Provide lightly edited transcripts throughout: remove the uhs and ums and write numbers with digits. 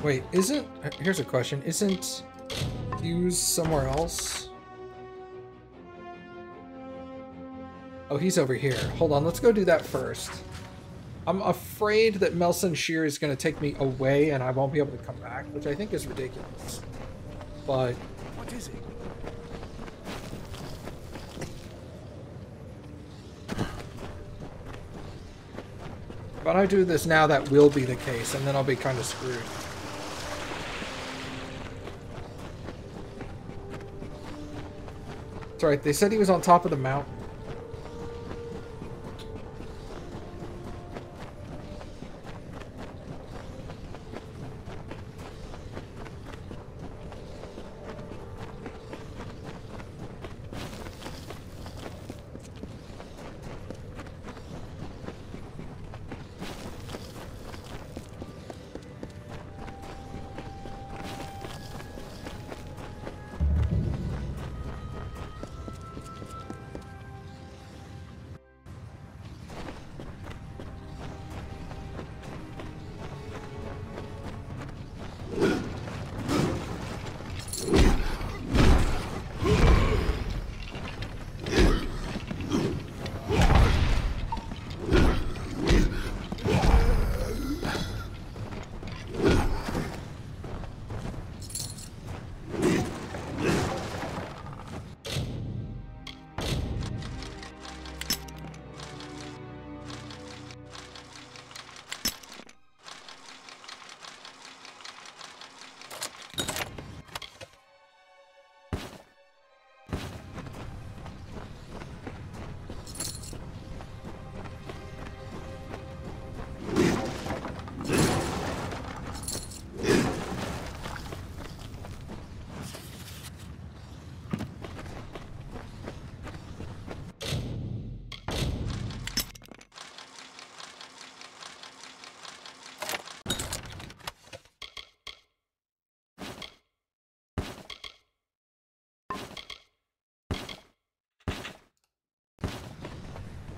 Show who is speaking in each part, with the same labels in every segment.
Speaker 1: Wait, isn't... Here's a question. Isn't Hughes somewhere else? Oh, he's over here. Hold on, let's go do that first. I'm afraid that Melson Shear is going to take me away and I won't be able to come back, which I think is ridiculous. But...
Speaker 2: What is it?
Speaker 1: If I do this now, that will be the case, and then I'll be kind of screwed. That's right, they said he was on top of the mountain.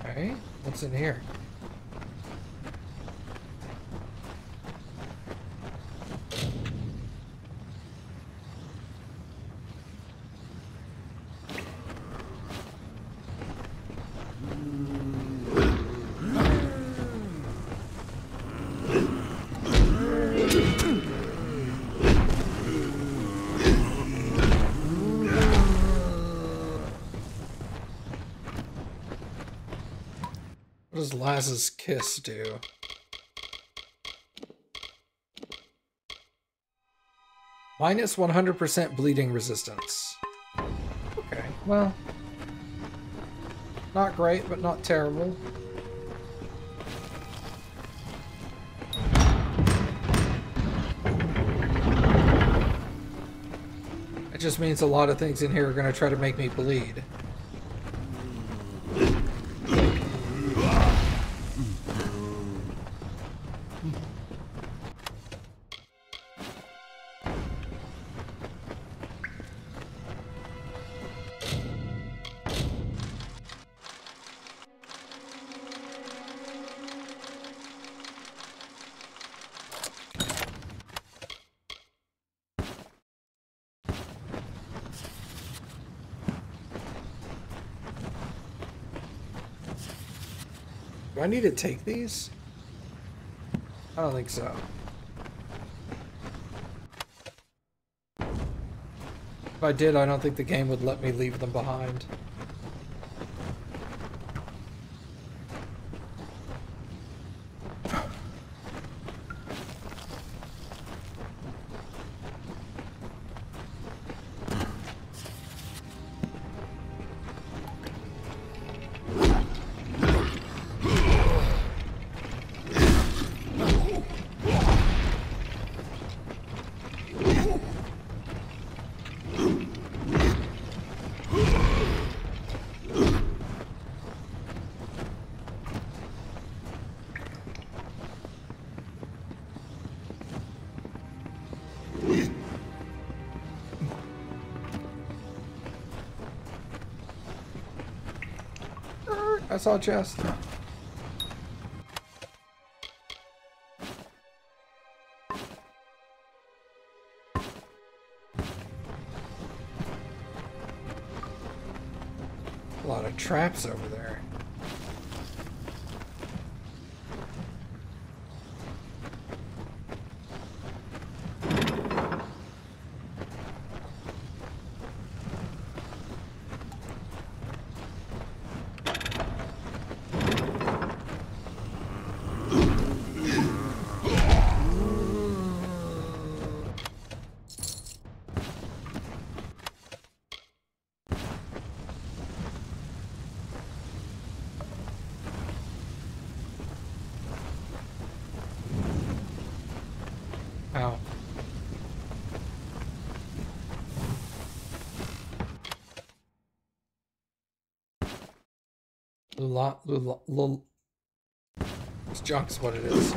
Speaker 1: Okay, what's in here? What does Laz's kiss do? Minus 100% bleeding resistance. Okay, well, not great, but not terrible. It just means a lot of things in here are going to try to make me bleed. Do I need to take these? I don't think so. If I did, I don't think the game would let me leave them behind. I saw a chest. A lot of traps over there. Ow. This junk's what it is.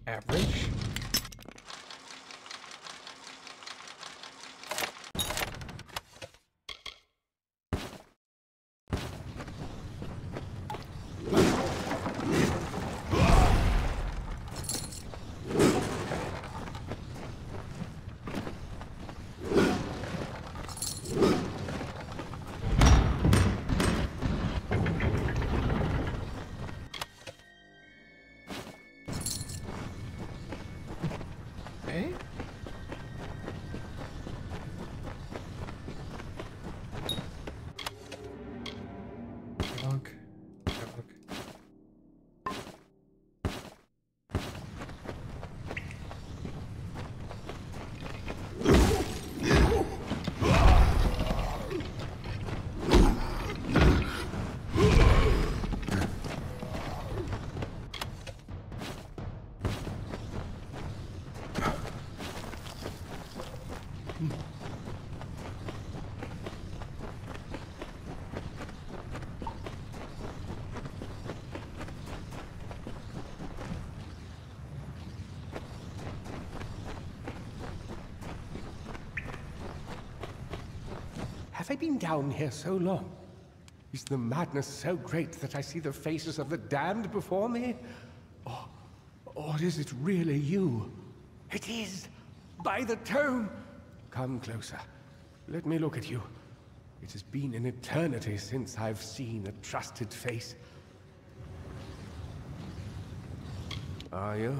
Speaker 1: Average. Okay. Junk. Junk.
Speaker 2: Have I been down here so long? Is the madness so great that I see the faces of the damned before me? Or is it really you? It is! By the tome! Come closer. Let me look at you. It has been an eternity since I've seen a trusted face. Are you?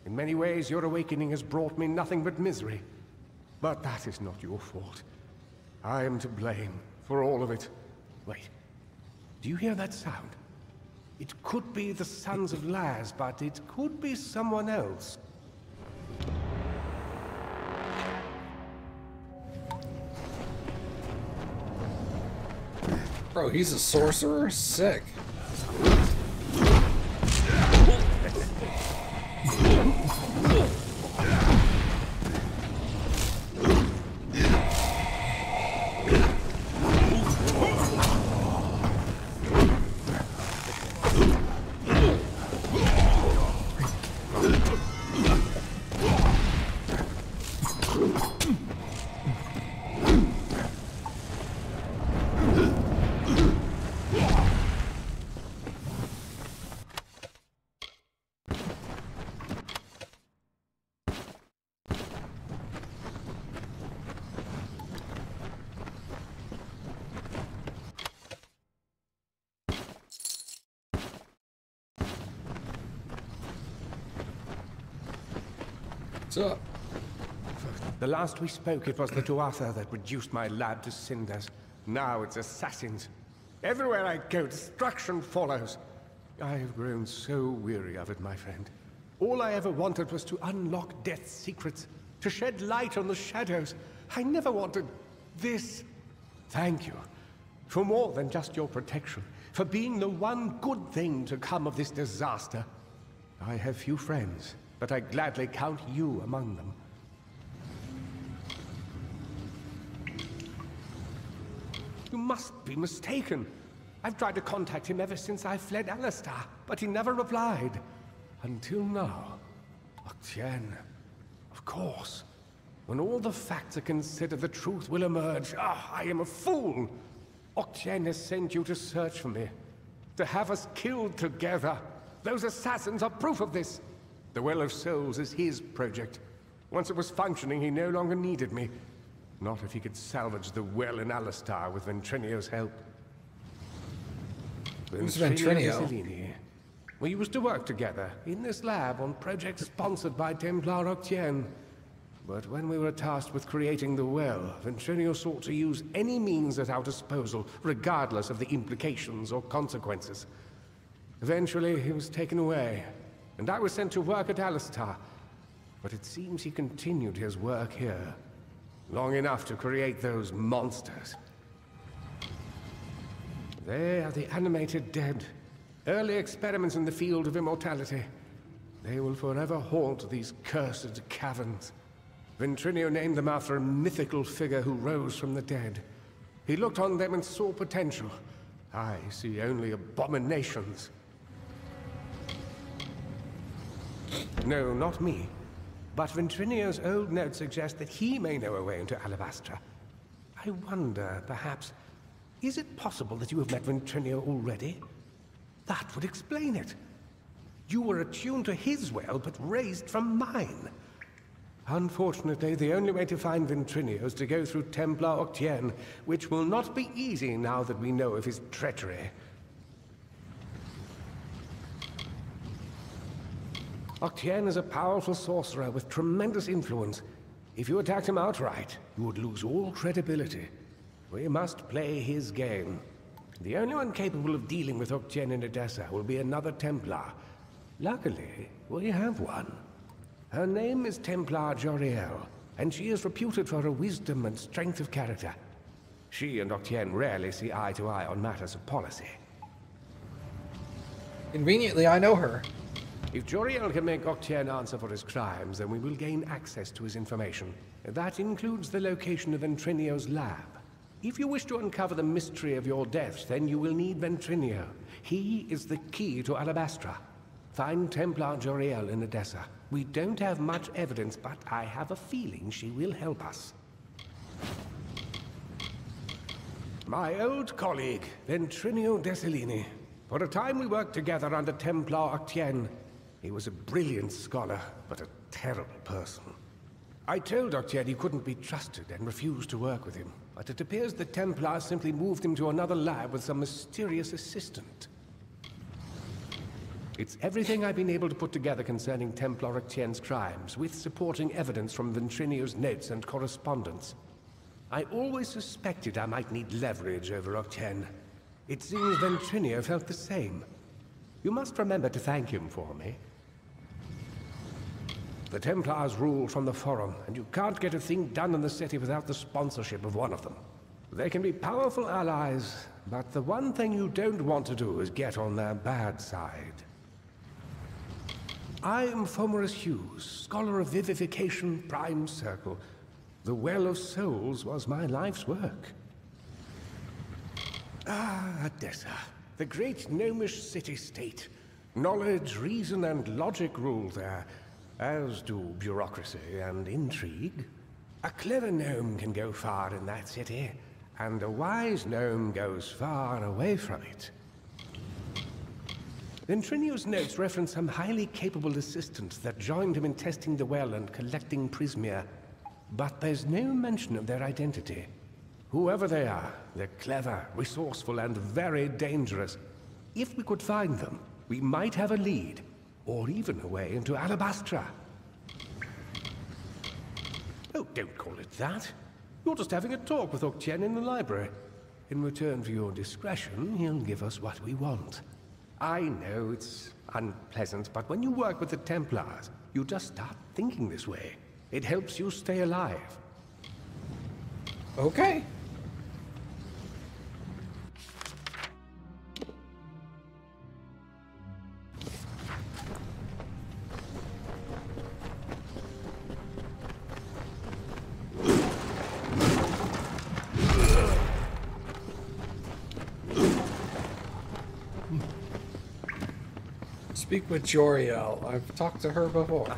Speaker 2: In many ways, your awakening has brought me nothing but misery. But that is not your fault. I am to blame for all of it. Wait. Do you hear that sound? It could be the Sons of Laz, but it could be someone else.
Speaker 1: Bro, he's a sorcerer? Sick. What's up?
Speaker 2: The last we spoke, it was the Tuatha that reduced my lab to cinders. Now it's assassins. Everywhere I go, destruction follows. I have grown so weary of it, my friend. All I ever wanted was to unlock death's secrets, to shed light on the shadows. I never wanted this. Thank you for more than just your protection, for being the one good thing to come of this disaster. I have few friends, but I gladly count you among them. You must be mistaken. I've tried to contact him ever since I fled Alistar, but he never replied. Until now. Octien. Of course. When all the facts are considered, the truth will emerge. Ah, I am a fool! Octien has sent you to search for me. To have us killed together. Those assassins are proof of this. The Well of Souls is his project. Once it was functioning, he no longer needed me. Not if he could salvage the well in Alistar with Ventrinio's help.
Speaker 1: Who's Ventrinio?
Speaker 2: We used to work together in this lab on projects sponsored by Templar Octien. But when we were tasked with creating the well, Ventrinio sought to use any means at our disposal, regardless of the implications or consequences. Eventually, he was taken away, and I was sent to work at Alistar. But it seems he continued his work here. Long enough to create those monsters. They are the animated dead. Early experiments in the field of immortality. They will forever haunt these cursed caverns. Ventrinio named them after a mythical figure who rose from the dead. He looked on them and saw potential. I see only abominations. No, not me. But Ventrinio's old notes suggest that he may know a way into Alabastra. I wonder, perhaps, is it possible that you have met Ventrinio already? That would explain it. You were attuned to his well, but raised from mine. Unfortunately, the only way to find Ventrinio is to go through Templar Octien, which will not be easy now that we know of his treachery. Octien is a powerful sorcerer with tremendous influence. If you attacked him outright, you would lose all credibility. We must play his game. The only one capable of dealing with Octien in Edessa will be another Templar. Luckily, we have one. Her name is Templar Joriel, and she is reputed for her wisdom and strength of character. She and Octien rarely see eye to eye on matters of policy.
Speaker 1: Conveniently, I know her.
Speaker 2: If Joriel can make Octien answer for his crimes, then we will gain access to his information. That includes the location of Ventrinio's lab. If you wish to uncover the mystery of your deaths, then you will need Ventrinio. He is the key to Alabastra. Find Templar Joriel in Edessa. We don't have much evidence, but I have a feeling she will help us. My old colleague, Ventrinio Desellini. For a time we worked together under Templar Octien. He was a brilliant scholar, but a terrible person. I told Octien he couldn't be trusted and refused to work with him, but it appears the Templars simply moved him to another lab with some mysterious assistant. It's everything I've been able to put together concerning Templar Octien's crimes, with supporting evidence from Ventrinio's notes and correspondence. I always suspected I might need leverage over Octien. It seems Ventrinio felt the same. You must remember to thank him for me. The Templars rule from the Forum, and you can't get a thing done in the city without the sponsorship of one of them. They can be powerful allies, but the one thing you don't want to do is get on their bad side. I am Fomerus Hughes, Scholar of Vivification, Prime Circle. The Well of Souls was my life's work. Ah, Edessa, the great gnomish city-state. Knowledge, reason, and logic rule there, as do bureaucracy and intrigue. A clever gnome can go far in that city, and a wise gnome goes far away from it. Ventrinio's notes reference some highly capable assistants that joined him in testing the well and collecting Prismia, but there's no mention of their identity. Whoever they are, they're clever, resourceful, and very dangerous. If we could find them, we might have a lead, or even a way into Alabastra. Oh, don't call it that. You're just having a talk with Octien in the library. In return for your discretion, he'll give us what we want. I know it's unpleasant, but when you work with the Templars, you just start thinking this way. It helps you stay alive.
Speaker 1: Okay. Speak with Joriel. I've talked to her before.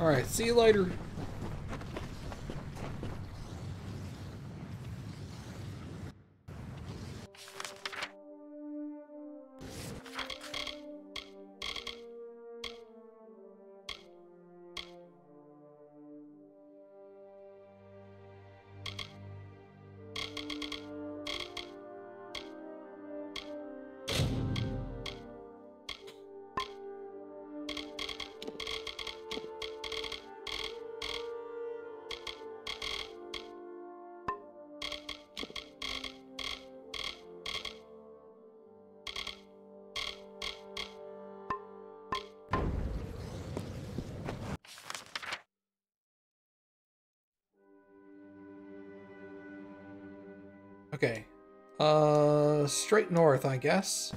Speaker 1: Alright, see you later. Okay. Straight north, I guess.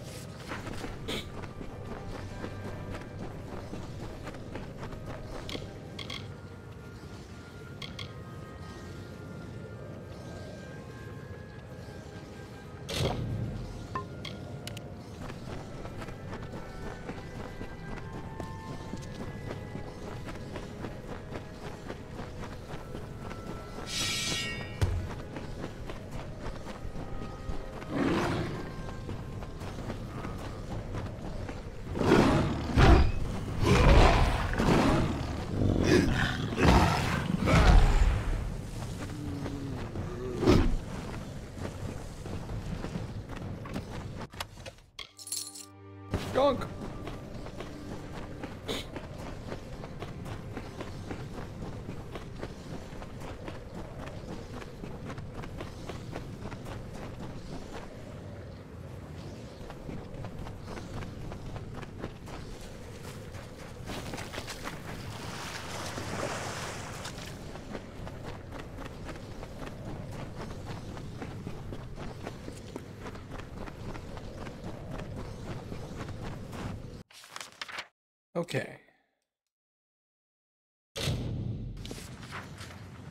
Speaker 1: Gunk. Okay.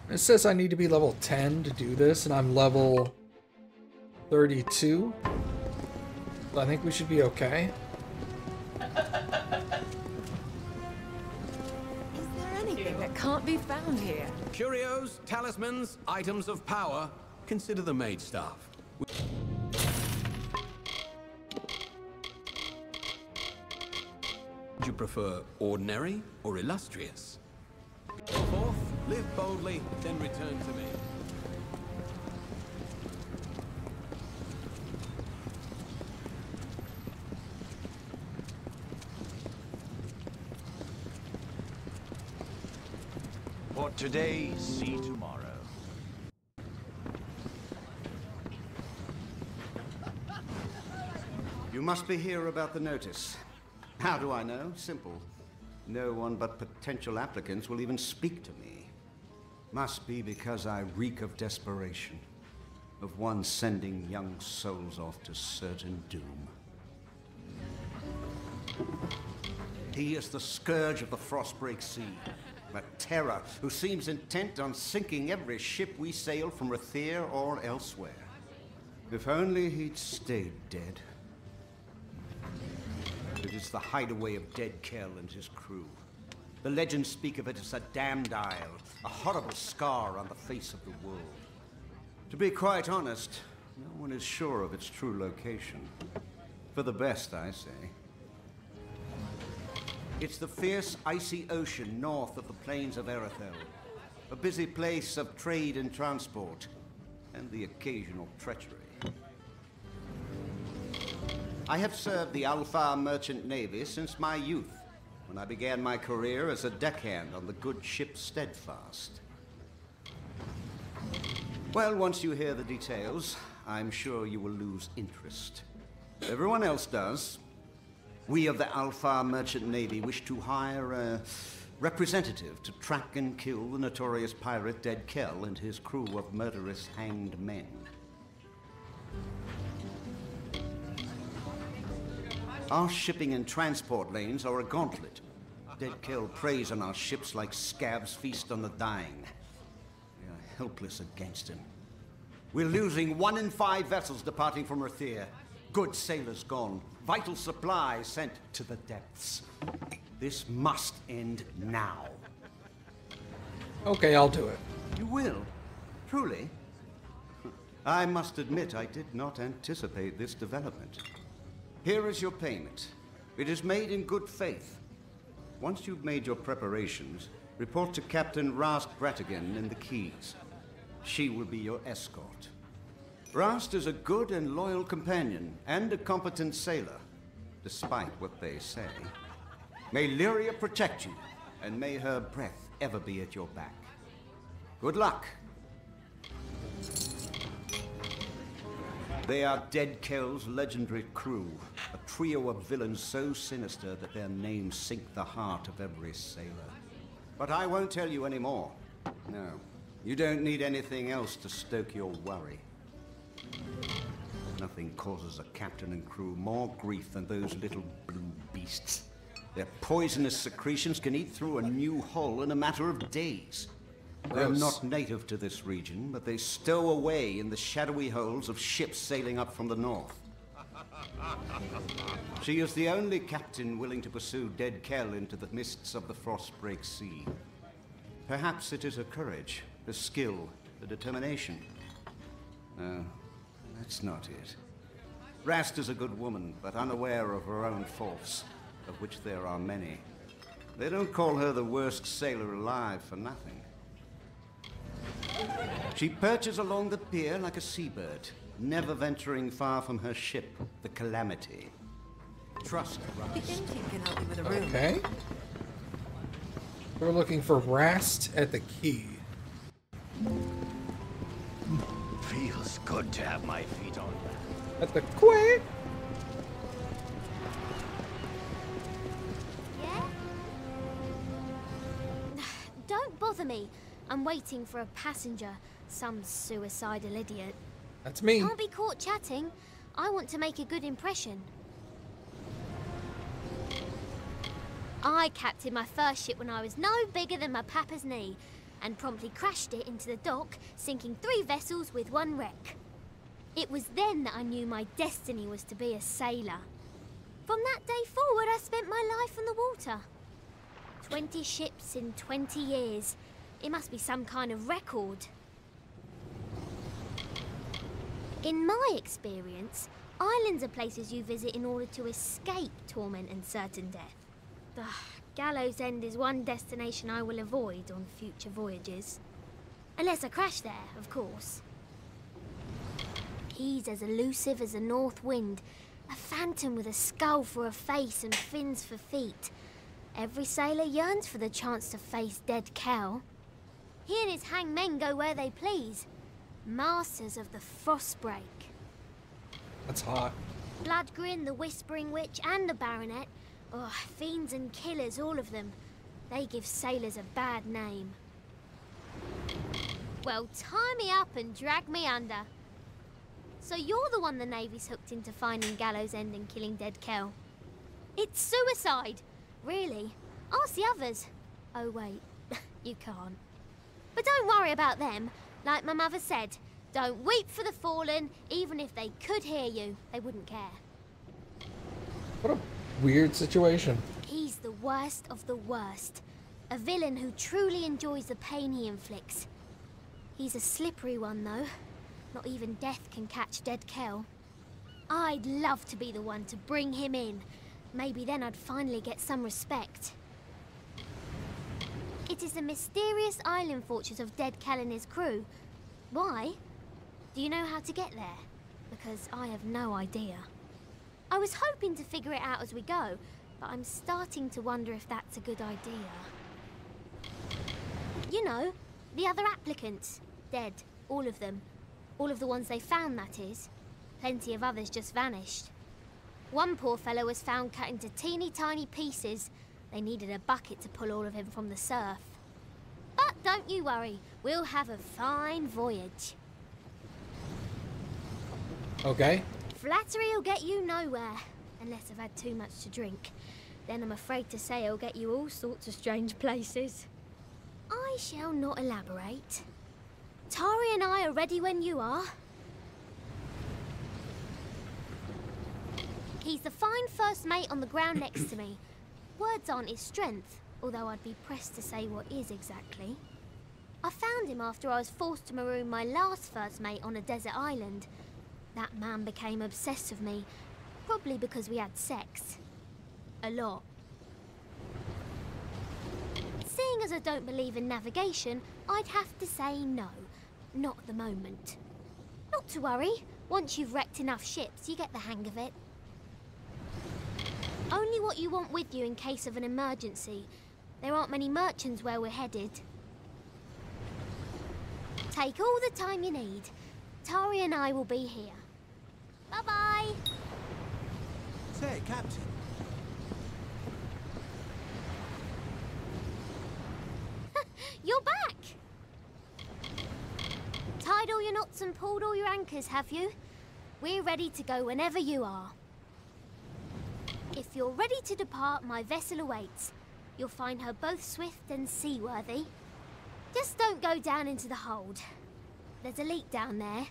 Speaker 1: It says I need to be level 10 to do this, and I'm level 32. So I think we should be okay.
Speaker 3: Is there anything that can't be found here?
Speaker 4: Curios, talismans, items of power. Consider the maid staff. Would you prefer ordinary or illustrious? Go forth, live boldly, then return to me.
Speaker 5: For today, see tomorrow.
Speaker 6: You must be here about the notice. How do I know? Simple. No one but potential applicants will even speak to me. Must be because I reek of desperation, of one sending young souls off to certain doom. He is the scourge of the Frostbreak Sea, a terror who seems intent on sinking every ship we sail from Rathir or elsewhere. If only he'd stayed dead. It is the hideaway of Dead Kell and his crew. The legends speak of it as a damned isle, a horrible scar on the face of the world. To be quite honest, no one is sure of its true location. For the best, I say. It's the fierce, icy ocean north of the plains of Erethel, a busy place of trade and transport, and the occasional treachery. I have served the Alpha Merchant Navy since my youth, when I began my career as a deckhand on the good ship Steadfast. Well, once you hear the details, I'm sure you will lose interest. Everyone else does. We of the Alpha Merchant Navy wish to hire a representative to track and kill the notorious pirate Dead Kell and his crew of murderous hanged men. Our shipping and transport lanes are a gauntlet. Dead Kell preys on our ships like scabs feast on the dying. We are helpless against him. We're losing 1 in 5 vessels departing from Earthia. Good sailors gone. Vital supplies sent to the depths. This must end now.
Speaker 1: Okay, I'll do it.
Speaker 6: You will? Truly? I must admit I did not anticipate this development. Here is your payment. It is made in good faith. Once you've made your preparations, report to Captain Rast Bratigan in the Keys. She will be your escort. Rast is a good and loyal companion, and a competent sailor, despite what they say. May Lyria protect you, and may her breath ever be at your back. Good luck. They are Dead Kell's legendary crew, a trio of villains so sinister that their names sink the heart of every sailor. But I won't tell you any more. No, you don't need anything else to stoke your worry. Nothing causes a captain and crew more grief than those little blue beasts. Their poisonous secretions can eat through a new hull in a matter of days. They're not native to this region, but they stow away in the shadowy holes of ships sailing up from the north. She is the only captain willing to pursue Dead Kell into the mists of the Frostbreak Sea. Perhaps it is her courage, her skill, her determination. No, that's not it. Rast is a good woman, but unaware of her own faults, of which there are many. They don't call her the worst sailor alive for nothing. She perches along the pier like a seabird, never venturing far from her ship, the Calamity. Trust Rast.
Speaker 3: I think you can help me with a room.
Speaker 1: Okay. We're looking for Rast at the Key.
Speaker 5: Feels good to have my feet on land.
Speaker 1: At the quay?
Speaker 7: Yeah? Don't bother me. I'm waiting for a passenger, some suicidal idiot.
Speaker 1: That's me.
Speaker 7: Can't be caught chatting. I want to make a good impression. I captained my first ship when I was no bigger than my papa's knee, and promptly crashed it into the dock, sinking 3 vessels with 1 wreck. It was then that I knew my destiny was to be a sailor. From that day forward, I spent my life on the water. 20 ships in 20 years. It must be some kind of record. In my experience, islands are places you visit in order to escape torment and certain death. The Gallows End is one destination I will avoid on future voyages. Unless I crash there, of course. He's as elusive as a north wind, a phantom with a skull for a face and fins for feet. Every sailor yearns for the chance to face Dead Kell. He and his hangmen go where they please. Masters of the Frostbreak.
Speaker 1: That's hot.
Speaker 7: Bloodgrin, the Whispering Witch, and the Baronet. Oh, fiends and killers, all of them. They give sailors a bad name. Well, tie me up and drag me under. So you're the one the Navy's hooked into finding Gallows End and killing Dead Kell. It's suicide! Really? Ask the others. Oh wait, you can't. But don't worry about them. Like my mother said, don't weep for the fallen, even if they could hear you. They wouldn't care.
Speaker 1: What a weird situation.
Speaker 7: He's the worst of the worst. A villain who truly enjoys the pain he inflicts. He's a slippery one, though. Not even death can catch Dead Kell. I'd love to be the one to bring him in. Maybe then I'd finally get some respect. It is the mysterious island fortress of Dead Kell and his crew. Why? Do you know how to get there? Because I have no idea. I was hoping to figure it out as we go, but I'm starting to wonder if that's a good idea. You know, the other applicants. Dead. All of them. All of the ones they found, that is. Plenty of others just vanished. One poor fellow was found cut into teeny tiny pieces. They needed a bucket to pull all of him from the surf. But don't you worry, we'll have a fine voyage.
Speaker 1: Okay.
Speaker 7: Flattery will get you nowhere, unless I've had too much to drink. Then I'm afraid to say it'll get you all sorts of strange places. I shall not elaborate. Tari and I are ready when you are. He's the fine first mate on the ground next to me. Words aren't his strength, although I'd be pressed to say what is exactly. I found him after I was forced to maroon my last first mate on a desert island. That man became obsessed with me, probably because we had sex. A lot. Seeing as I don't believe in navigation, I'd have to say no. Not at the moment. Not to worry. Once you've wrecked enough ships, you get the hang of it. Only what you want with you in case of an emergency. There aren't many merchants where we're headed. Take all the time you need. Tari and I will be here. Bye-bye.
Speaker 4: Say, Captain.
Speaker 7: You're back! Tied all your knots and pulled all your anchors, have you? We're ready to go whenever you are. If you're ready to depart, my vessel awaits. You'll find her both swift and seaworthy. Just don't go down into the hold. There's a leak down there.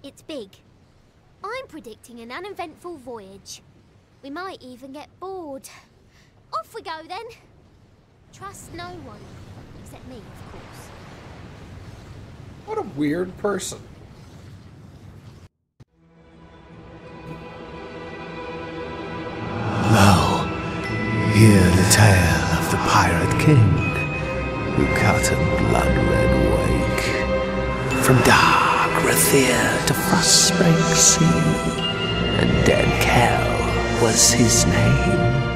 Speaker 7: It's big. I'm predicting an uneventful voyage. We might even get bored. Off we go then. Trust no one, except me, of course.
Speaker 1: What a weird person.
Speaker 2: Lo, hear the tale of the Pirate King, who cut a blood-red wake from dark Rathir to Frostspring Sea, and Dead Kell was his name.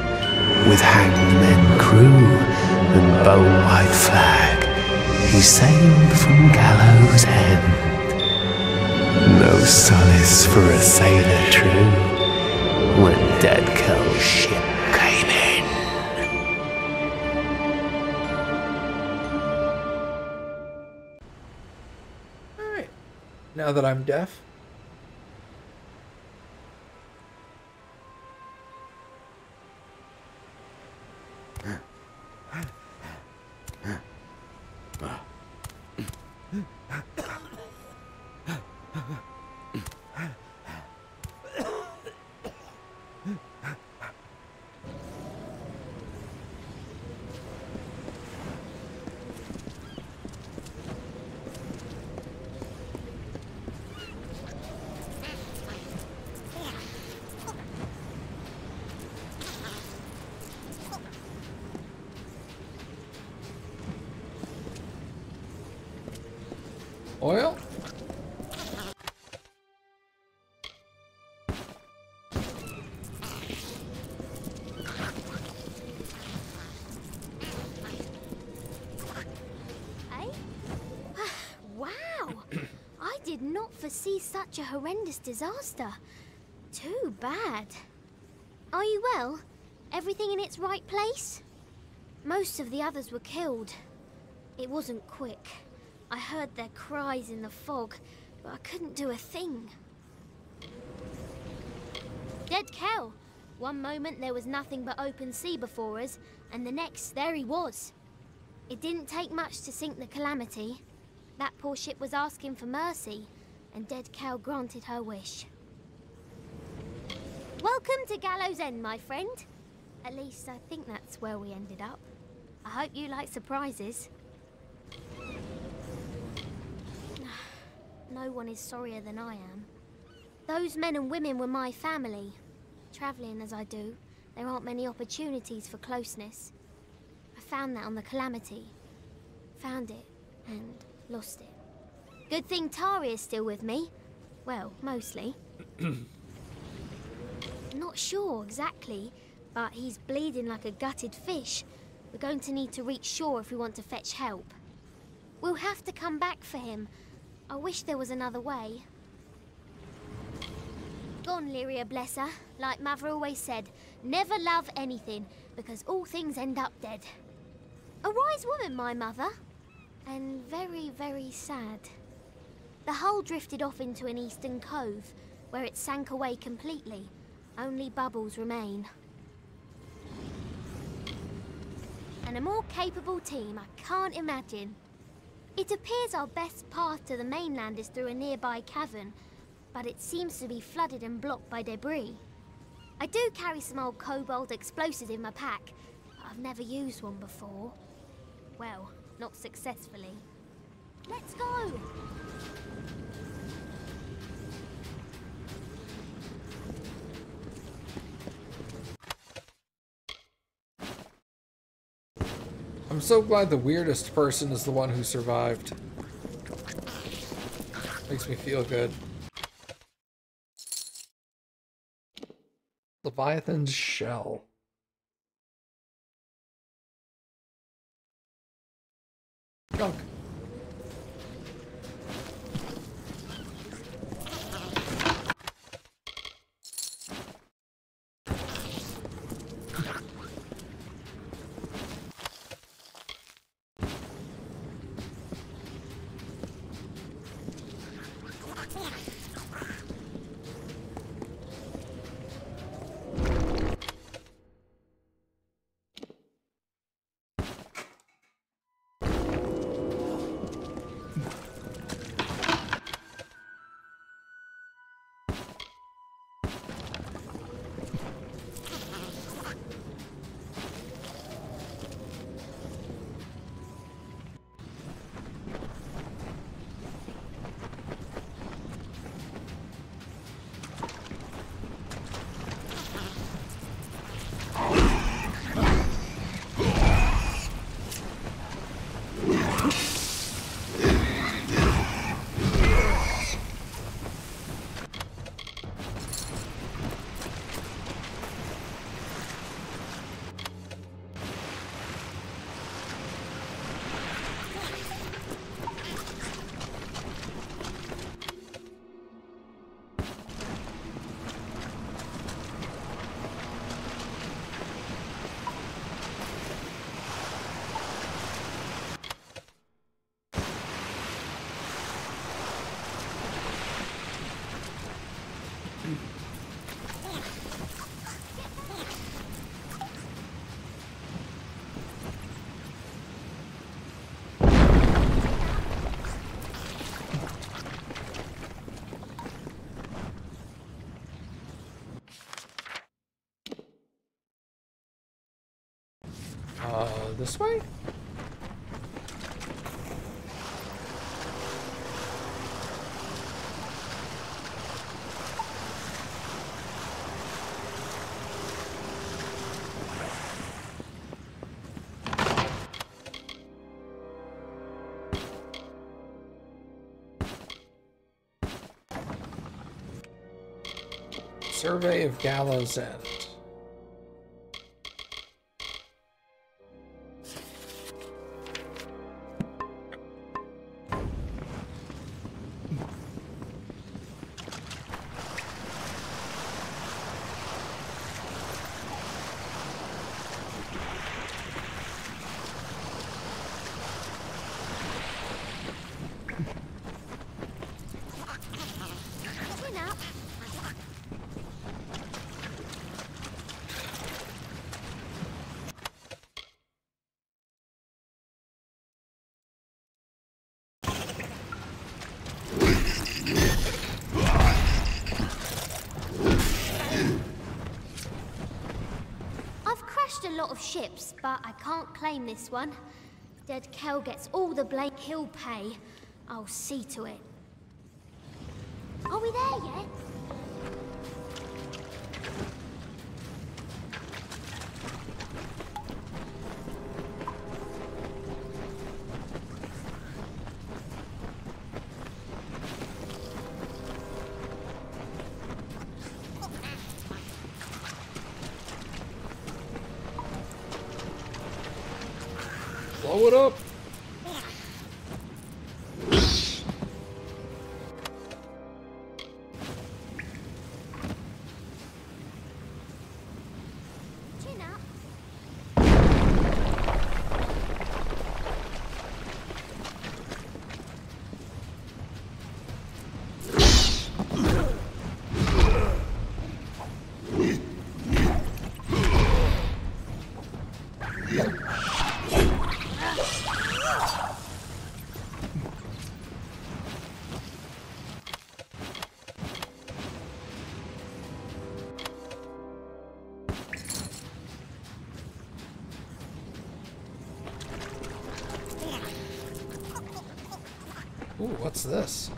Speaker 2: With hanged men crew and bone-white flag, he sailed from Gallows End. No solace for a sailor true when Dead Kell's ship came in.
Speaker 1: Alright. Now that I'm deaf. Oil?
Speaker 7: Eh? Wow! I did not foresee such a horrendous disaster. Too bad. Are you well? Everything in its right place? Most of the others were killed. It wasn't quick. I heard their cries in the fog, but I couldn't do a thing. Dead Kell. One moment there was nothing but open sea before us, and the next there he was. It didn't take much to sink the Calamity. That poor ship was asking for mercy, and Dead Kell granted her wish. Welcome to Gallows End, my friend. At least I think that's where we ended up. I hope you like surprises. No one is sorrier than I am. Those men and women were my family. Travelling as I do, there aren't many opportunities for closeness. I found that on the Calamity. Found it and lost it. Good thing Tari is still with me. Well, mostly. Not sure exactly, but he's bleeding like a gutted fish. We're going to need to reach shore if we want to fetch help. We'll have to come back for him. I wish there was another way. Gone, Lyria, bless her. Like Mother always said, never love anything, because all things end up dead. A wise woman, my mother. And very, very sad. The hull drifted off into an eastern cove, where it sank away completely. Only bubbles remain. And a more capable team I can't imagine. It appears our best path to the mainland is through a nearby cavern, but it seems to be flooded and blocked by debris. I do carry some old cobalt explosives in my pack, but I've never used one before. Well, not successfully. Let's go!
Speaker 1: I'm so glad the weirdest person is the one who survived. Makes me feel good. Leviathan's shell. Junk. This way? Survey of Gallows End.
Speaker 7: A lot of ships, but I can't claim this one. Dead Kel gets all the blame. He'll pay. I'll see to it. Are we there yet?
Speaker 1: Blow it up.
Speaker 7: Chin up.
Speaker 1: Ooh, what's this?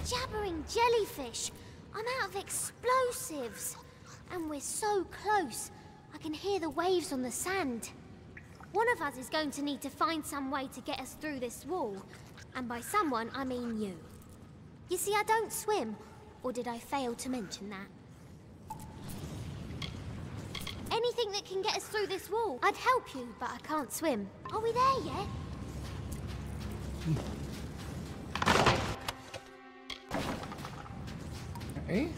Speaker 7: Jabbering jellyfish. I'm out of explosives. And we're so close. I can hear the waves on the sand. One of us is going to need to find some way to get us through this wall. And by someone, I mean you. You see, I don't swim. Or did I fail to mention that? Anything that can get us through this wall. I'd help you, but I can't swim. Are we there yet?
Speaker 1: Okay.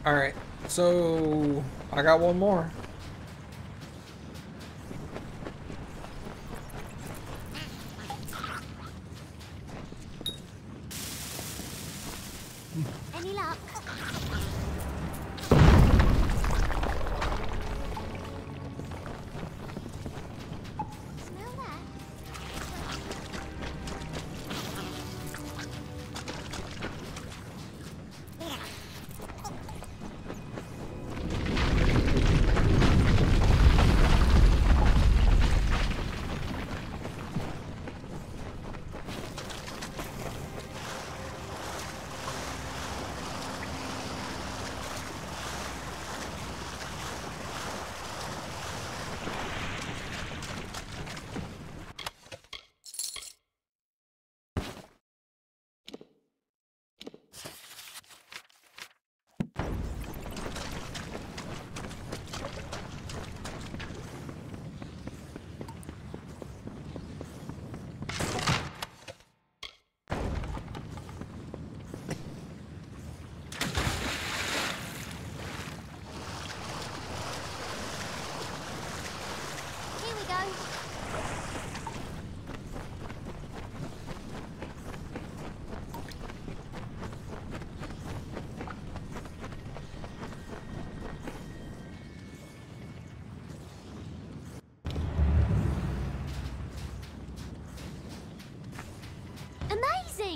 Speaker 1: Alright, so I got one more.
Speaker 7: Any luck? Smell that?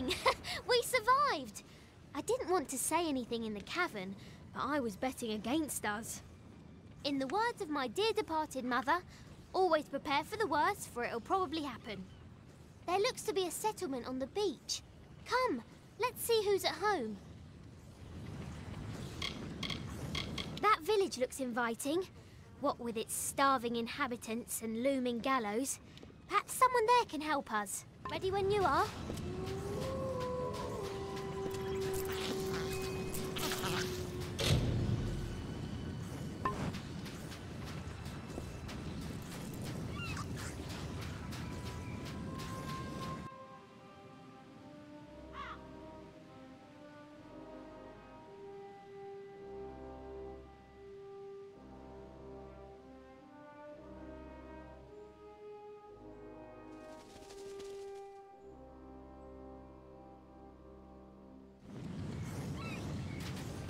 Speaker 7: amazing! We survived! I didn't want to say anything in the cavern, but I was betting against us. In the words of my dear departed mother, always prepare for the worst, for it'll probably happen. There looks to be a settlement on the beach. Come, let's see who's at home. That village looks inviting. What with its starving inhabitants and looming gallows. Perhaps someone there can help us. Ready when you are?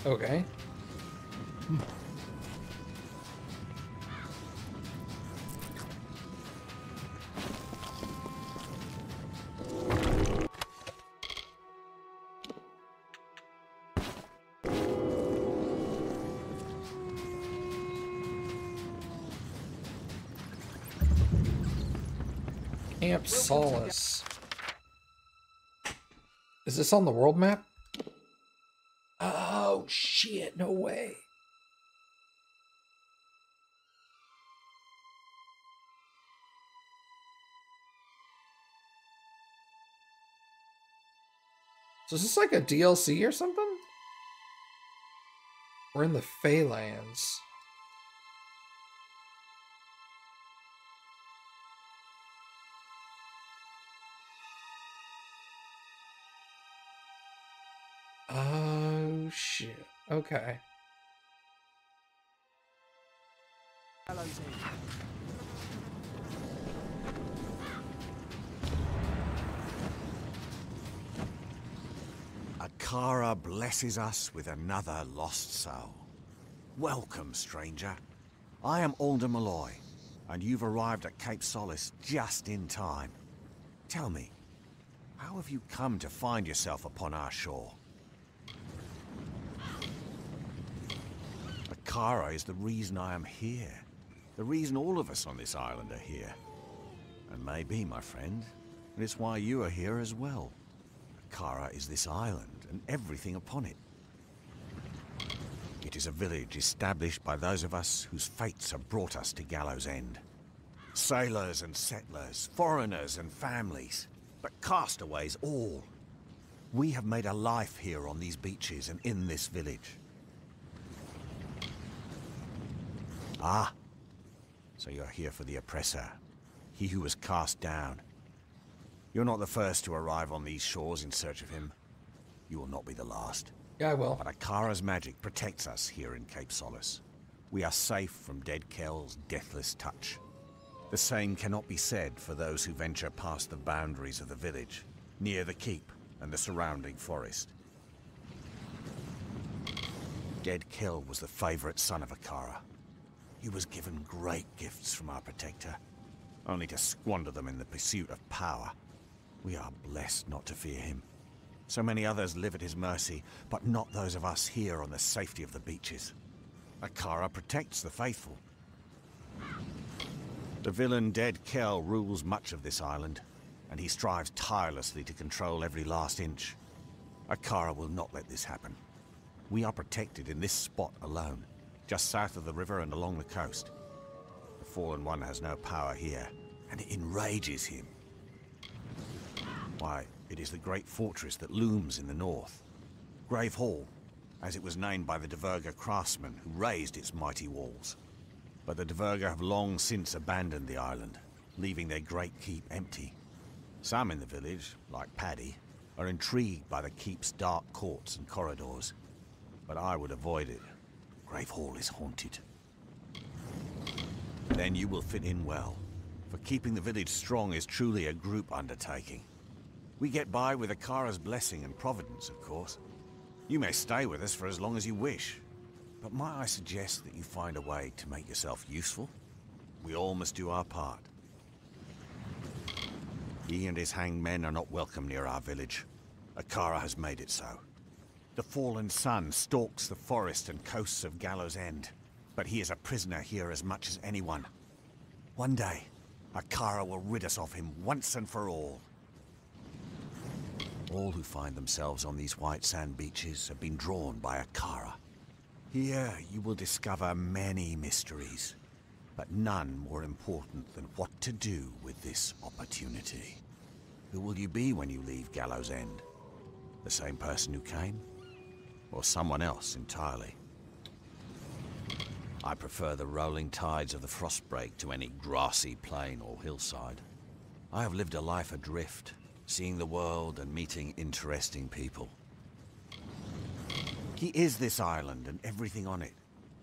Speaker 1: Okay. Camp Solace. Is this on the world map? Oh shit, no way. So is this like a DLC or something? We're in the Feylands. Oh shit. Okay.
Speaker 5: Akara blesses us with another lost soul. Welcome, stranger. I am Alder Malloy, and you've arrived at Cape Solace just in time. Tell me, how have you come to find yourself upon our shore? Akara is the reason I am here. The reason all of us on this island are here. And maybe, my friend, it's why you are here as well. Akara is this island and everything upon it. It is a village established by those of us whose fates have brought us to Gallows End. Sailors and settlers, foreigners and families, but castaways all. We have made a life here on these beaches and in this village. Ah, so you're here for the oppressor, he who was cast down. You're not the first to arrive on these shores in search of him. You will not be the last.
Speaker 1: Yeah, I will.
Speaker 5: But Akara's magic protects us here in Cape Solace. We are safe from Dead Kell's deathless touch. The same cannot be said for those who venture past the boundaries of the village, near the keep and the surrounding forest. Dead Kell was the favorite son of Akara. He was given great gifts from our protector, only to squander them in the pursuit of power. We are blessed not to fear him. So many others live at his mercy, but not those of us here on the safety of the beaches. Akara protects the faithful. The villain Dead Kell rules much of this island, and he strives tirelessly to control every last inch. Akara will not let this happen. We are protected in this spot alone, just south of the river and along the coast. The Fallen One has no power here, and it enrages him. Why, it is the great fortress that looms in the north. Grave Hall, as it was named by the Diverga craftsmen who raised its mighty walls. But the Diverga have long since abandoned the island, leaving their great keep empty. Some in the village, like Paddy, are intrigued by the keep's dark courts and corridors. But I would avoid it. Grave Hall is haunted. Then you will fit in well, for keeping the village strong is truly a group undertaking. We get by with Akara's blessing and providence, of course. You may stay with us for as long as you wish, but might I suggest that you find a way to make yourself useful? We all must do our part. He and his hanged men are not welcome near our village. Akara has made it so. The fallen sun stalks the forest and coasts of Gallows End, but he is a prisoner here as much as anyone. One day, Akara will rid us of him once and for all. All who find themselves on these white sand beaches have been drawn by Akara. Here you will discover many mysteries, but none more important than what to do with this opportunity. Who will you be when you leave Gallows End? The same person who came? Or someone else entirely? I prefer the rolling tides of the Frostbreak to any grassy plain or hillside. I have lived a life adrift, seeing the world and meeting interesting people. He is this island and everything on it.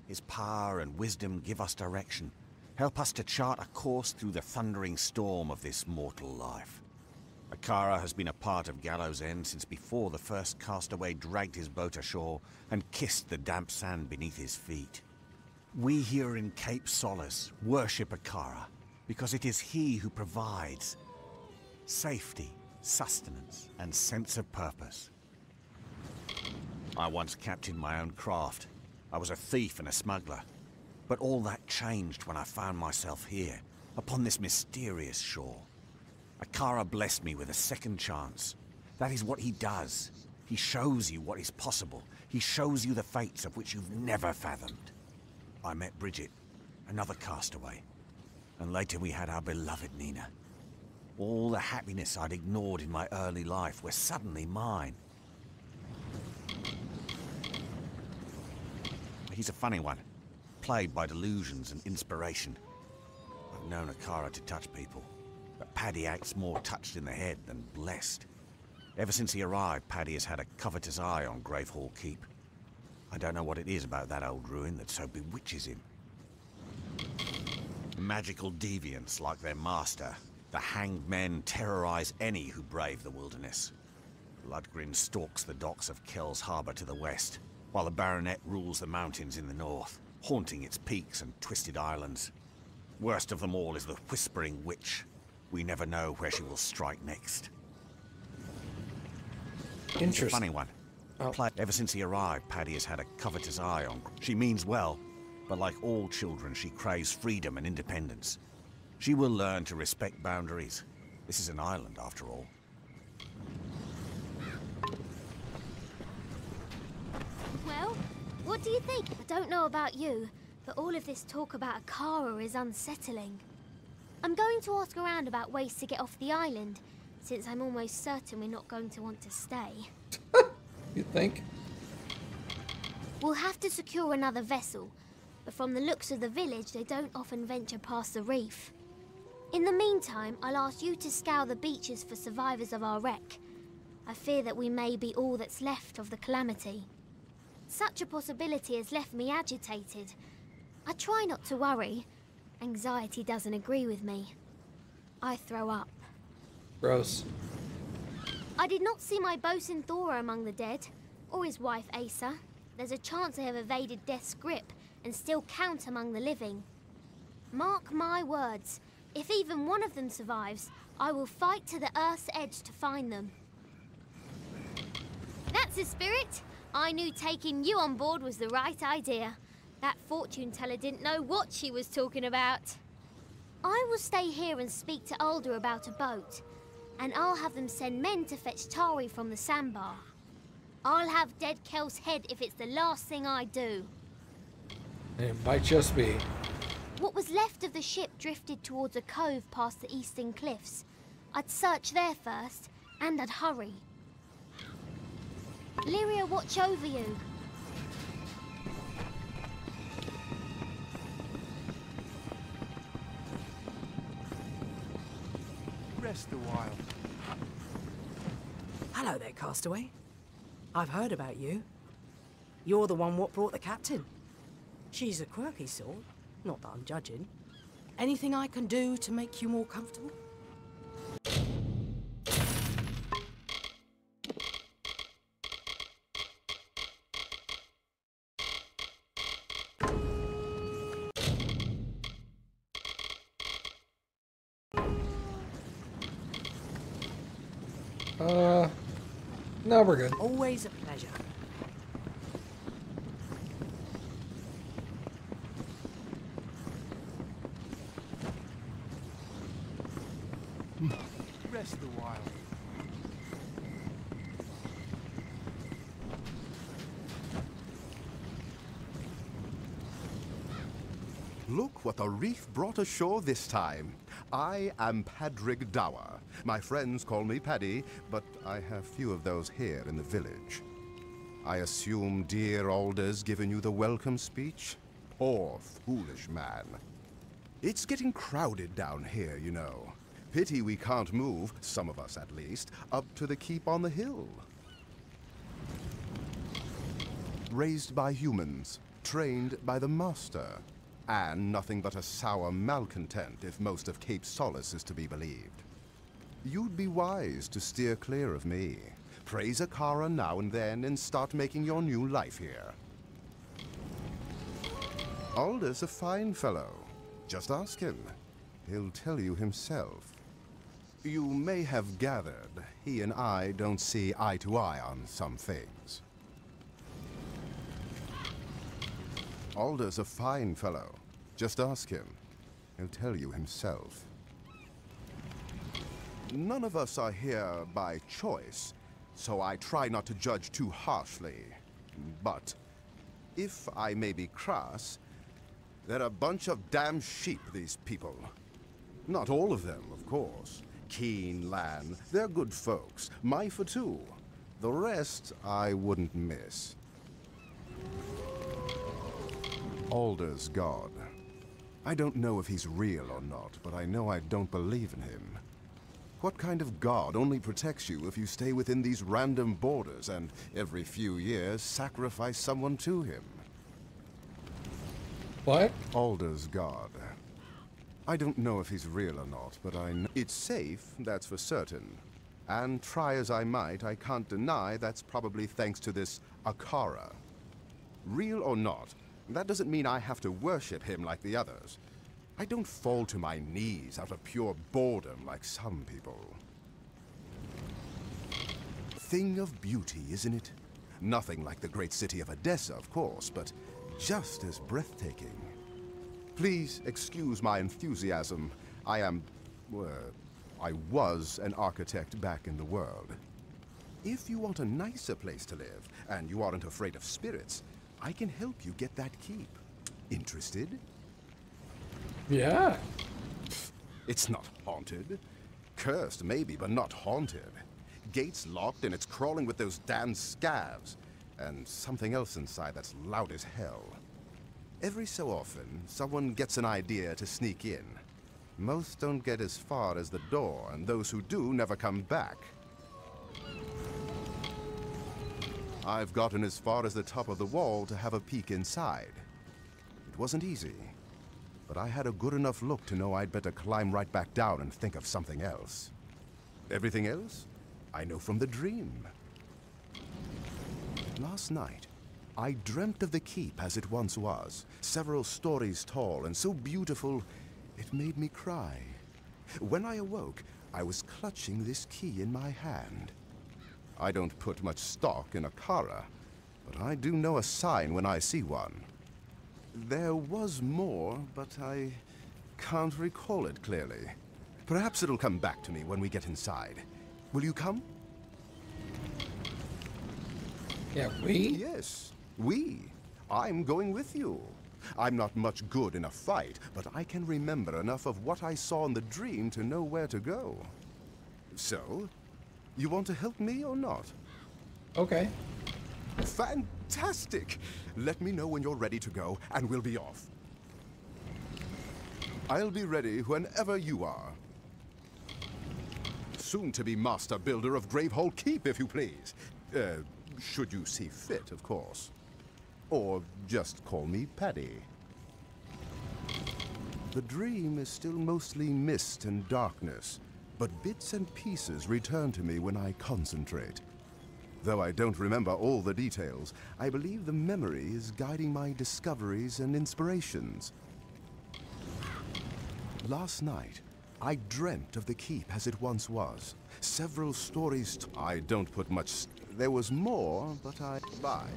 Speaker 5: His power and wisdom give us direction, help us to chart a course through the thundering storm of this mortal life. Akara has been a part of Gallows End since before the first castaway dragged his boat ashore and kissed the damp sand beneath his feet. We here in Cape Solace worship Akara because it is he who provides safety, sustenance, and sense of purpose. I once captained my own craft. I was a thief and a smuggler. But all that changed when I found myself here, upon this mysterious shore. Akara blessed me with a second chance. That is what he does. He shows you what is possible. He shows you the fates of which you've never fathomed. I met Bridget, another castaway, and later we had our beloved Nina. All the happiness I'd ignored in my early life were suddenly mine. He's a funny one, plagued by delusions and inspiration. I've known Akara to touch people, but Paddy acts more touched in the head than blessed. Ever since he arrived, Paddy has had a covetous eye on Gravehall Keep. I don't know what it is about that old ruin that so bewitches him. Magical deviants like their master, the hanged men terrorize any who brave the wilderness. Bloodgrin stalks the docks of Kells Harbor to the west, while the Baronet rules the mountains in the north, haunting its peaks and twisted islands. Worst of them all is the Whispering Witch. We never know where she will strike next. It's a funny one. Ever since he arrived, Paddy has had a covetous eye on... She means well, but like all children, she craves freedom and independence. She will learn to respect boundaries. This is an island, after all.
Speaker 7: Well, what do you think? I don't know about you, but all of this talk about Akara is unsettling. I'm going to ask around about ways to get off the island, since I'm almost certain we're not going to want to stay.
Speaker 1: You think?
Speaker 7: We'll have to secure another vessel, but from the looks of the village, they don't often venture past the reef. In the meantime, I'll ask you to scour the beaches for survivors of our wreck. I fear that we may be all that's left of the calamity. Such a possibility has left me agitated. I try not to worry. Anxiety doesn't agree with me. I throw up.
Speaker 1: Gross.
Speaker 7: I did not see my bosun Thora among the dead, or his wife Asa. There's a chance they have evaded death's grip and still count among the living. Mark my words, if even one of them survives, I will fight to the earth's edge to find them. That's the spirit. I knew taking you on board was the right idea. That fortune teller didn't know what she was talking about. I will stay here and speak to Alder about a boat, and I'll have them send men to fetch Tari from the sandbar. I'll have dead Kel's head if it's the last thing I do.
Speaker 1: It might just be.
Speaker 7: What was left of the ship drifted towards a cove past the eastern cliffs. I'd search there first, and I'd hurry. Lyria, watch over you.
Speaker 2: Rest a while.
Speaker 8: Hello there, Castaway. I've heard about you. You're the one what brought the captain. She's a quirky sort, not that I'm judging. Anything I can do to make you more comfortable?
Speaker 1: No, we're good.
Speaker 8: Always a pleasure.
Speaker 2: Rest a while.
Speaker 9: Look what the reef brought ashore this time. I am Padrig Dower. My friends call me Paddy, but I have few of those here in the village. I assume dear Alder's given you the welcome speech? Poor, foolish man. It's getting crowded down here, you know. Pity we can't move, some of us at least, up to the keep on the hill. Raised by humans, trained by the master. And nothing but a sour malcontent if most of Cape Solace is to be believed. You'd be wise to steer clear of me. Praise Akara now and then and start making your new life here. Alder's a fine fellow. Just ask him. He'll tell you himself. You may have gathered, he and I don't see eye to eye on some things. Alder's a fine fellow. Just ask him. He'll tell you himself. None of us are here by choice, so I try not to judge too harshly. But, if I may be crass, they're a bunch of damn sheep, these people. Not all of them, of course. Keen Lan, they're good folks. Myfa too. The rest, I wouldn't miss. Alder's God. I don't know if he's real or not, but I know I don't believe in him. What kind of god only protects you if you stay within these random borders and every few years sacrifice someone to him?
Speaker 1: What?
Speaker 9: Alder's God. I don't know if he's real or not, but I know it's safe, that's for certain. And try as I might, I can't deny that's probably thanks to this Akara. Real or not, that doesn't mean I have to worship him like the others. I don't fall to my knees out of pure boredom like some people. Thing of beauty, isn't it? Nothing like the great city of Odessa, of course, but just as breathtaking. Please excuse my enthusiasm. I was an architect back in the world. If you want a nicer place to live, and you aren't afraid of spirits, I can help you get that keep. Interested?
Speaker 1: Yeah.
Speaker 9: It's not haunted. Cursed, maybe, but not haunted. Gates locked and it's crawling with those damn scavs. And something else inside that's loud as hell. Every so often, someone gets an idea to sneak in. Most don't get as far as the door, and those who do never come back. I've gotten as far as the top of the wall to have a peek inside. It wasn't easy, but I had a good enough look to know I'd better climb right back down and think of something else. Everything else, I know from the dream. Last night, I dreamt of the keep as it once was, several stories tall and so beautiful, it made me cry. When I awoke, I was clutching this key in my hand. I don't put much stock in Akara, but I do know a sign when I see one. There was more, but I can't recall it clearly. Perhaps it'll come back to me when we get inside. Will you come?
Speaker 1: Yeah, we?
Speaker 9: Yes, we. I'm going with you. I'm not much good in a fight, but I can remember enough of what I saw in the dream to know where to go. So, you want to help me or not?
Speaker 1: Okay.
Speaker 9: Fantastic! Let me know when you're ready to go, and we'll be off. I'll be ready whenever you are. Soon to be master builder of Gravehole Keep, if you please. Should you see fit, of course. Or just call me Paddy. The dream is still mostly mist and darkness, but bits and pieces return to me when I concentrate. Though I don't remember all the details, I believe the memory is guiding my discoveries and inspirations. Last night, I dreamt of the keep as it once was. Several stories I don't put much There was more, but I... Bye.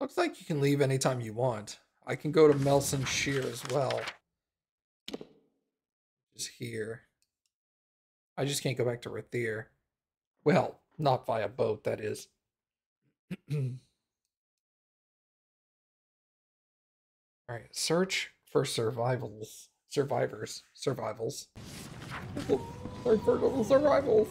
Speaker 1: Looks like you can leave anytime you want. I can go to Melson Shear as well. Just here. I just can't go back to Rathier. Well, not via boat, that is. Alright, search for survivals. Survivors. Survivals. Search for little survivals.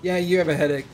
Speaker 1: Yeah, you have a headache.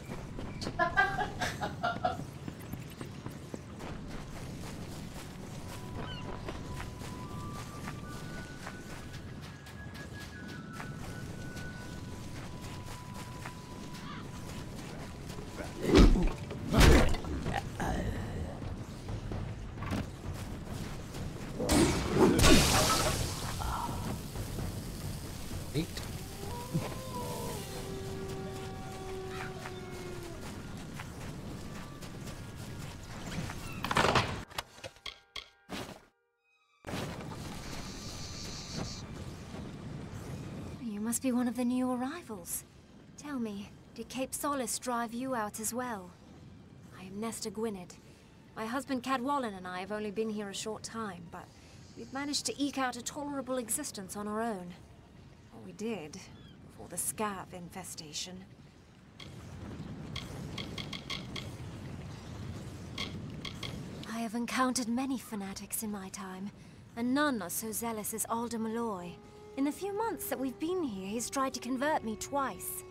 Speaker 3: You must be one of the new arrivals. Tell me, did Cape Solace drive you out as well? I am Nesta Gwynedd. My husband Cadwallon and I have only been here a short time, but we've managed to eke out a tolerable existence on our own. Or we did, before the scav infestation. I have encountered many fanatics in my time, and none are so zealous as Alder Malloy. In the few months that we've been here, he's tried to convert me twice.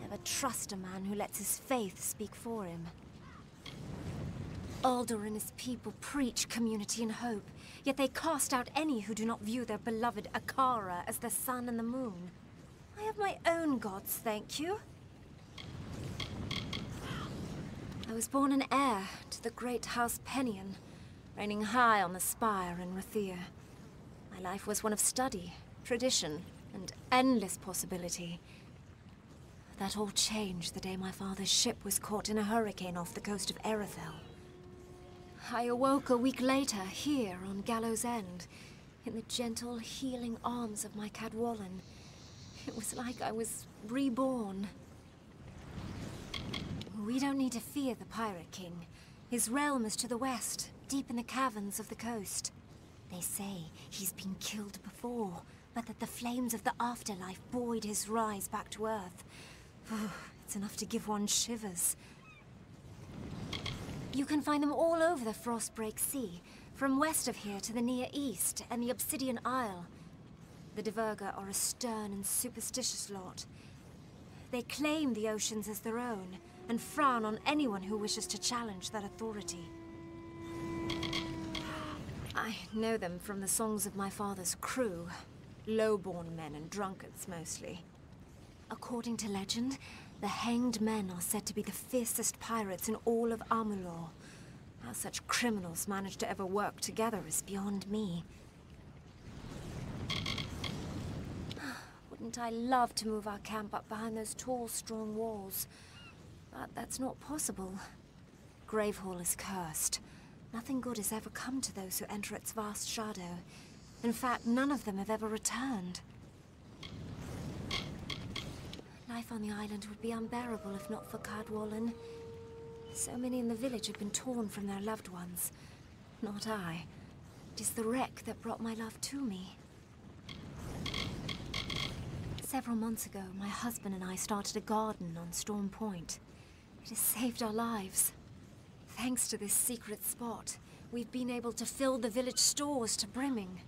Speaker 3: Never trust a man who lets his faith speak for him. Alder and his people preach community and hope, yet they cast out any who do not view their beloved Akara as the sun and the moon. I have my own gods, thank you. I was born an heir to the great House Penion, reigning high on the spire in Rathier. My life was one of study, tradition, and endless possibility. That all changed the day my father's ship was caught in a hurricane off the coast of Erethel. I awoke a week later, here on Gallows End, in the gentle, healing arms of my Cadwallon. It was like I was reborn. We don't need to fear the Pirate King. His realm is to the west, deep in the caverns of the coast. They say he's been killed before, but that the flames of the afterlife buoyed his rise back to Earth. It's enough to give one shivers. You can find them all over the Frostbreak Sea, from west of here to the Near East and the Obsidian Isle. The Diverga are a stern and superstitious lot. They claim the oceans as their own, and frown on anyone who wishes to challenge that authority. I know them from the songs of my father's crew. Low-born men and drunkards, mostly. According to legend, the Hanged Men are said to be the fiercest pirates in all of Amalur. How such criminals manage to ever work together is beyond me. Wouldn't I love to move our camp up behind those tall, strong walls? But that's not possible. Gravehall is cursed. Nothing good has ever come to those who enter its vast shadow. In fact, none of them have ever returned. Life on the island would be unbearable if not for Cadwallon. So many in the village have been torn from their loved ones. Not I. It is the wreck that brought my love to me. Several months ago, my husband and I started a garden on Storm Point. It has saved our lives. Thanks to this secret spot, we've been able to fill the village stores to brimming.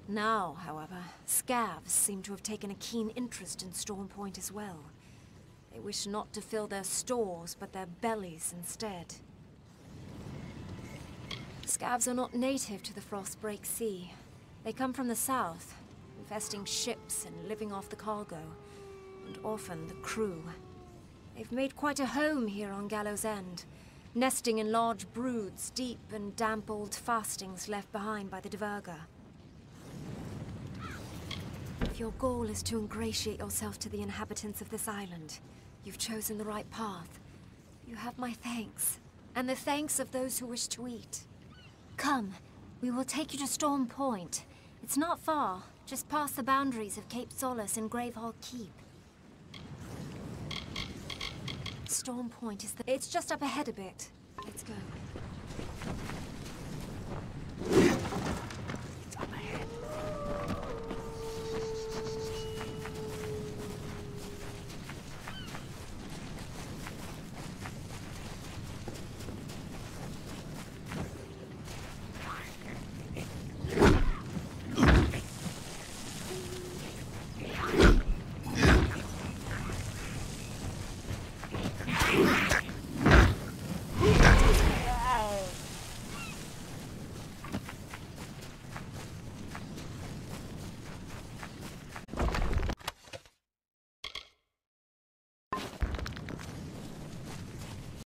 Speaker 3: Now, however, scavs seem to have taken a keen interest in Storm Point as well. They wish not to fill their stores, but their bellies instead. Scavs are not native to the Frostbreak Sea. They come from the south, infesting ships and living off the cargo, and often the crew. They've made quite a home here on Gallows End, nesting in large broods, deep in damp old fastings left behind by the Dverga. If your goal is to ingratiate yourself to the inhabitants of this island, you've chosen the right path. You have my thanks, and the thanks of those who wish to eat. Come, we will take you to Storm Point. It's not far, just past the boundaries of Cape Solace and Gravehall Keep. Storm Point is it's just up ahead a bit.